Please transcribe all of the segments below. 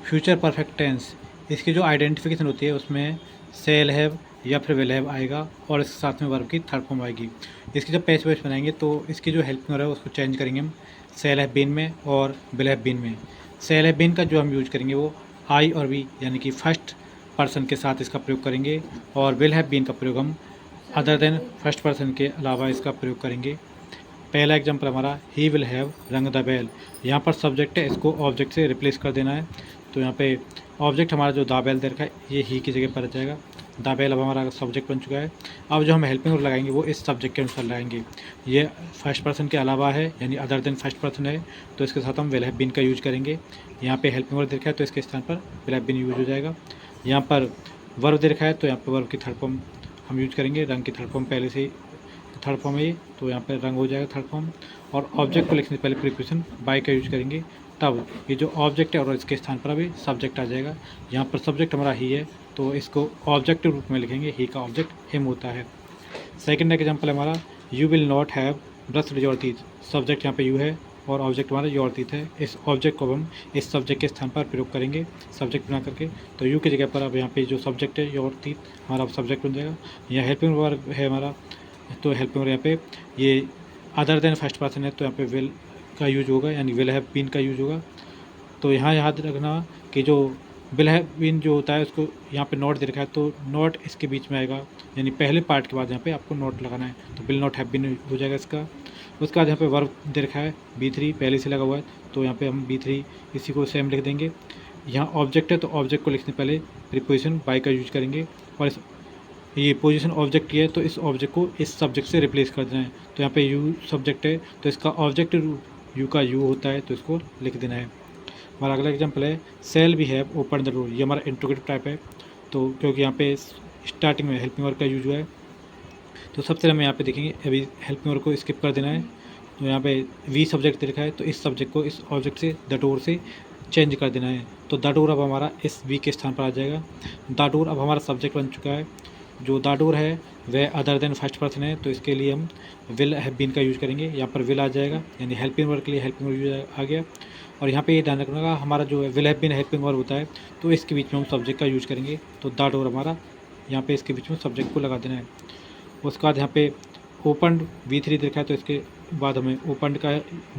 Future perfect tense, इसकी जो identification होती है उसमें सेल हैव या फिर विल हैव आएगा और इसके साथ में वर्ब की थर्ड फॉर्म आएगी। इसकी जब पैसिव वॉइस बनाएंगे तो इसकी जो हेल्पिंग है उसको चेंज करेंगे हम सेल हैव बीन में और विल हैव बीन में। सेल हैव बीन का जो हम यूज करेंगे वो आई और वी यानी कि फर्स्ट पर्सन के साथ इसका प्रयोग करेंगे, और विल हैव बीन का प्रयोग हम अदर देन फर्स्ट पर्सन के अलावा इसका प्रयोग करेंगे। पहला एग्जाम्पल हमारा ही विल हैव रंग द बेल। यहाँ पर सब्जेक्ट है, इसको ऑब्जेक्ट से रिप्लेस कर देना है। तो यहाँ पे ऑब्जेक्ट हमारा जो द बेल दे रखा है ये ही की जगह पर आ जाएगा। द बेल अब हमारा सब्जेक्ट बन चुका है। अब जो हम हेल्पिंग वर्ब लगाएंगे वो इस सब्जेक्ट के अनुसार लगाएंगे। ये फर्स्ट पर्सन के अलावा है यानी अदर देन फर्स्ट पर्सन है, तो इसके साथ हम विल हैव बीन का यूज करेंगे। यहाँ पे हेल्पिंग वर्ब दे रखा है तो इसके स्थान पर विल हैव बीन यूज हो जाएगा। यहाँ पर वर्ब दे रखा है तो यहाँ पर वर्ब की थर्ड फॉर्म हम यूज करेंगे। रंग की थर्ड फॉर्म पहले से ही थर्ड फॉर्म है ये, तो यहाँ पर रंग हो जाएगा थर्ड फॉर्म। और ऑब्जेक्ट को लिखने से पहले प्रीपोजिशन बाय का यूज करेंगे, तब ये जो ऑब्जेक्ट है और इसके स्थान पर अभी सब्जेक्ट आ जाएगा। यहाँ पर सब्जेक्ट हमारा ही है तो इसको ऑब्जेक्ट रूप में लिखेंगे, ही का ऑब्जेक्ट हिम होता है। सेकंड एग्जाम्पल हमारा you will not have brushed your teeth. Subject यहाँ पे यू है और ऑब्जेक्ट हमारा योर टीथ है। इस ऑब्जेक्ट को हम इस सब्जेक्ट के स्थान पर प्रयोग करेंगे सब्जेक्ट बना करके। तो यू की जगह पर अब यहाँ पे जो सब्जेक्ट है योर टीथ हमारा सब्जेक्ट बन जाएगा। यहाँ हेल्पिंग वर्ब है हमारा, तो हेल्पिंग वर्ब यहाँ पे ये अदर देन फर्स्ट पर्सन है तो यहाँ पे विल का यूज होगा यानी विल हैव बीन का यूज होगा। तो यहाँ याद रखना कि जो विल हैव बीन जो होता है उसको यहाँ पे नॉट दे रखा है तो नॉट इसके बीच में आएगा, यानी पहले पार्ट के बाद यहाँ पे आपको नॉट लगाना है, तो विल नॉट हैव बीन हो जाएगा इसका। उसके बाद यहाँ पे वर्ब दे रखा है B3 पहले से लगा हुआ है, तो यहाँ पे हम B3 इसी को सेम लिख देंगे। यहाँ ऑब्जेक्ट है तो ऑब्जेक्ट को लिखने से पहले प्रीपोजिशन बाय का यूज करेंगे, और ये पोजीशन ऑब्जेक्ट की है तो इस ऑब्जेक्ट को इस सब्जेक्ट से रिप्लेस कर देना है। तो यहाँ पे यू सब्जेक्ट है तो इसका ऑब्जेक्ट यू का यू होता है तो इसको लिख देना है। हमारा अगला एग्जाम्पल है shall we have open the door. ये हमारा इंट्रोगेटिव टाइप है, तो क्योंकि यहाँ पे स्टार्टिंग में हेल्पिंग वर्ब का यूज हुआ है तो सबसे पहले हम यहाँ पे देखेंगे। अभी हेल्पिंग वर्ब को स्किप कर देना है। तो यहाँ पे वी सब्जेक्ट दे रखा है तो इस सब्जेक्ट को इस ऑब्जेक्ट से द डोर से चेंज कर देना है। तो द डोर अब हमारा इस वी के स्थान पर आ जाएगा। द डोर अब हमारा सब्जेक्ट बन चुका है। जो द डोर है वह अदर देन फर्स्ट पर्सन है तो इसके लिए हम विल हैव बीन का यूज करेंगे। यहाँ पर विल आ जाएगा यानी हेल्पिंग वर्ब के लिए हेल्पिंग वर्ब यूज आ गया। और यहाँ पे ये ध्यान रखना होगा हमारा जो will have been helping verb होता है तो इसके बीच में हम सब्जेक्ट का यूज करेंगे। तो द डोर हमारा यहाँ पे इसके बीच में सब्जेक्ट को लगा देना है। उसके बाद यहाँ पे ओपन V3 देखा है तो इसके बाद हमें ओपन का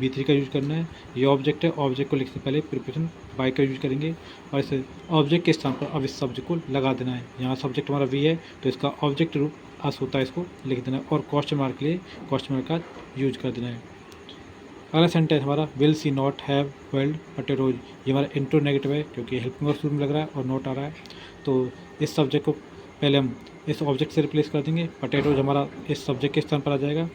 V3 का यूज करना है। ये ऑब्जेक्ट है, ऑब्जेक्ट को लिखने से पहले प्रीपोजिशन बाय का यूज करेंगे और इसे ऑब्जेक्ट के स्थान पर अब इस सब्जेक्ट को लगा देना है। यहाँ सब्जेक्ट हमारा V है तो इसका ऑब्जेक्ट रूप अस होता है, इसको लिख देना है और क्वेश्चन मार्क के लिए क्वेश्चन मार्क का यूज कर देना है। अगला सेंटेंस हमारा will see not have boiled potatoes. ये हमारा इंट्रो नेगेटिव है क्योंकि हेल्पिंग वर्ब शुरू में लग रहा है और नॉट आ रहा है, तो इस सब्जेक्ट को पहले हम इस ऑब्जेक्ट से रिप्लेस कर देंगे। पोटैटोज हमारा इस सब्जेक्ट के स्थान पर आ जाएगा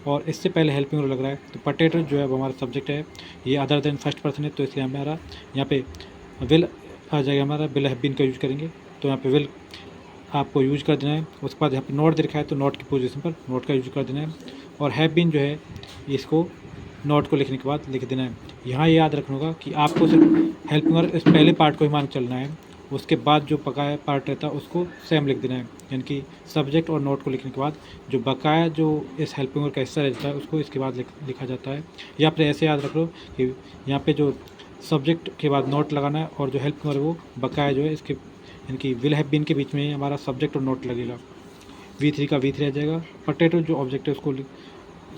और इससे पहले हेल्पिंग वर्ब लग रहा है तो पोटैटो जो है वो हमारा सब्जेक्ट है, ये अदर देन फर्स्ट पर्सन है तो इसलिए हमारा यहाँ पे विल आ जाएगा। हमारा विल हैव बीन का यूज करेंगे तो यहाँ पे विल आपको यूज कर देना है। उसके बाद यहाँ पे नॉट दे रखा है तो नॉट की पोजीशन पर नॉट का यूज कर देना है और हैव बीन जो है इसको नॉट को लिखने के बाद लिख देना है। यहाँ याद रखना होगा कि आपको सिर्फ हेल्पिंग वर्ब इस पहले पार्ट को ही मान चलना है, उसके बाद जो बकाया पार्ट रहता है उसको सेम लिख देना है, यानी कि सब्जेक्ट और नोट को लिखने के बाद जो बकाया जो इस हेल्पिंग वर्ब का हिस्सा रहता है उसको इसके बाद लिखा जाता है। या फिर ऐसे याद रख लो कि यहाँ पे जो सब्जेक्ट के बाद नोट लगाना है और जो हेल्पिंग वर्ब वो बकाया जो है इसके यानी कि विल हैव बीन के बीच में हमारा सब्जेक्ट और नोट लगेगा। V3 का V3 आ जाएगा। पोटैटो जो ऑब्जेक्ट है उसको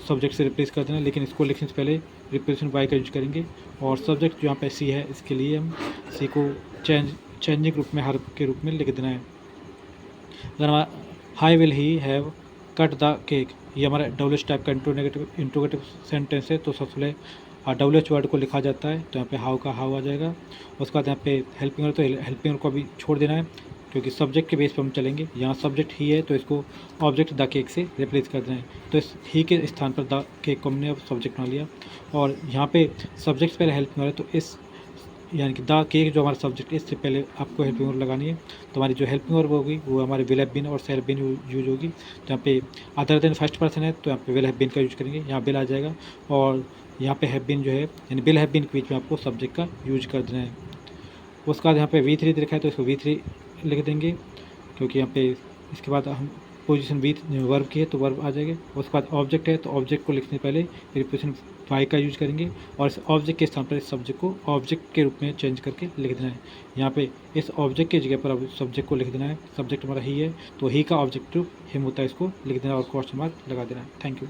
सब्जेक्ट से रिप्लेस कर देना है, लेकिन इसको लिखने से पहले रिप्लेसमेंट बाय का यूज करेंगे और सब्जेक्ट जो यहाँ पे सी है इसके लिए हम सी को चेंजिंग रूप में हर के रूप में लिख देना है। अगर हमारा high will he have cut the cake, ये हमारा WH टाइप का इंट्रोगेटिव सेंटेंस है तो सबसे पहले WH वर्ड को लिखा जाता है तो यहाँ पे हाउ का हाउ आ जाएगा। उसके बाद यहाँ पे हेल्पिंग वर्ब तो हेल्पिंग वर्ब को अभी छोड़ देना है क्योंकि सब्जेक्ट के बेस पर हम चलेंगे। यहाँ सब्जेक्ट ही है तो इसको ऑब्जेक्ट द केक से रिप्लेस कर देना है, तो इस ही के स्थान पर द केक को हमने अब सब्जेक्ट बना लिया। और यहाँ पे सब्जेक्ट पहले हेल्पिंग वर्ब है तो इस यानी कि द केक जो हमारा सब्जेक्ट इससे पहले आपको हेल्पिंग वर्ब लगानी है। तो हमारी जो हेल्पिंग वर्ब होगी वो हमारे विल हैव बीन और शैल बीन यूज होगी। तो यहाँ पे अदर देन फर्स्ट पर्सन है तो यहाँ पे विल हैव बीन का यूज करेंगे, यहाँ विल आ जाएगा और यहाँ पे हैव बीन जो है यानी विल हैव बीन के बीच में आपको सब्जेक्ट का यूज कर देना है। उसके बाद यहाँ पे V3 दिखा है तो इसको V3 लिख देंगे क्योंकि यहाँ पे इसके बाद हम पोजीशन वर्ब की है तो वर्ब आ जाएगी। उसके बाद ऑब्जेक्ट है तो ऑब्जेक्ट को लिखने से पहले प्रीपोजिशन तो आई का यूज करेंगे और इस ऑब्जेक्ट के स्थान पर इस सब्जेक्ट को ऑब्जेक्ट के रूप में चेंज करके लिख देना है। यहाँ पे इस ऑब्जेक्ट की जगह पर अब सब्जेक्ट को लिख देना है। सब्जेक्ट हमारा ही है तो ही का ऑब्जेक्टिव हिम होता है, इसको लिख देना और क्वेश्चन मार्क लगा देना है। Thank you.